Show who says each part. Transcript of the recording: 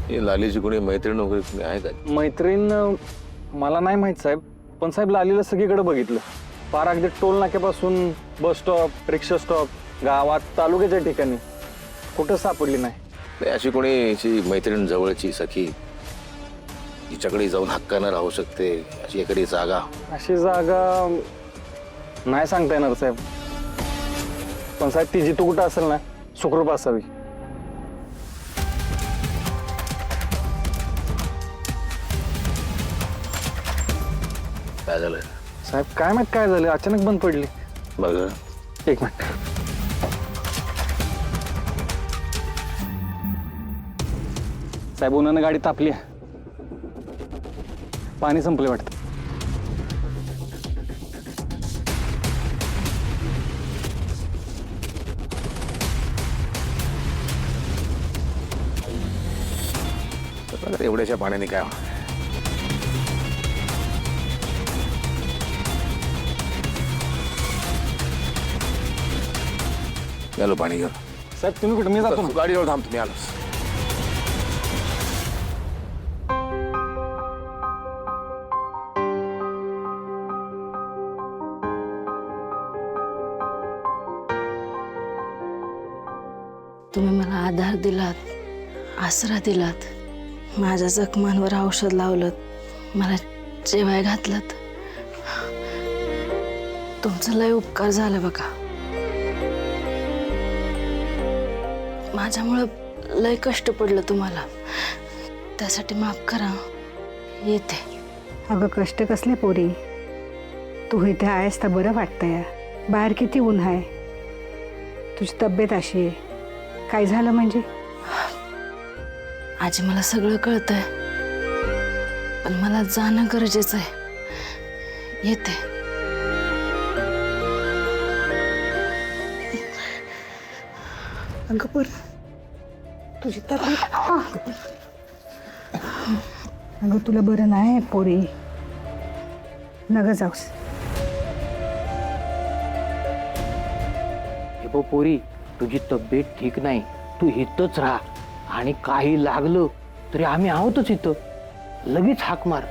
Speaker 1: ही लालीची कोणी मैत्रीण वगैरे कोणी आहे का?
Speaker 2: मैत्रीण मला नाही माहित साहेब, पण साहेब लालीला सगळीकडे बघितलं. पार अगदी टोल नाक्यापासून बस स्टॉप, रिक्षा स्टॉप, गावात, तालुक्याच्या ठिकाणी कुठं सापडली नाही.
Speaker 1: नाही, अशी कोणी अशी मैत्रीण जवळची सखी जिच्याकडे जाऊन हक्कानं राहू शकते अशी एखादी जागा?
Speaker 2: अशी जागा नाही सांगता येणार साहेब, पण साहेब ती जिथं कुठं असेल ना सुखरूप असावी.
Speaker 1: काय झालं
Speaker 2: साहेब काय माहित काय झालं, अचानक बंद पडली.
Speaker 1: बघ?
Speaker 2: एक मिनिट. साहेब उन्हानं गाडी तापली आहे. पाणी संपले वाटतं.
Speaker 1: एवढ्याशा पाण्याने काय होणार? आलो पाणी घेऊन.
Speaker 2: साहेब तुम्ही कुठं, मी जातो ना.
Speaker 1: गाडीवर थांब, तुम्ही आलोस.
Speaker 3: तुम्ही मला आधार दिलात, आसरा दिलात, माझ्या जखमांवर औषध लावलं, मला जेवाय घातलं. तुमचं लय उपकार झालं बघा. माझ्यामुळं लय कष्ट पडलं तुम्हाला, त्यासाठी माफ करा. येते.
Speaker 4: अगं कष्ट कसले पोरी, तू इथे आहेस तर बरं वाटतंय. बाहेर किती ऊन आहे, तुझी तब्येत अशी आहे. काय झालं म्हणजे?
Speaker 3: आजी मला सगळं कळतंय, पण मला जाणं गरजेचं आहे. येते.
Speaker 4: अगं पर तुझी तब्येत, अगं तुला बरं नाही पोरी, नग जाऊस.
Speaker 5: हे बघ पोरी, तुझी तब्येत ठीक नाही, तू इथंच राहा आणि काही लागलं तरी आम्ही आहोतच इथं. लगेच हाक मार.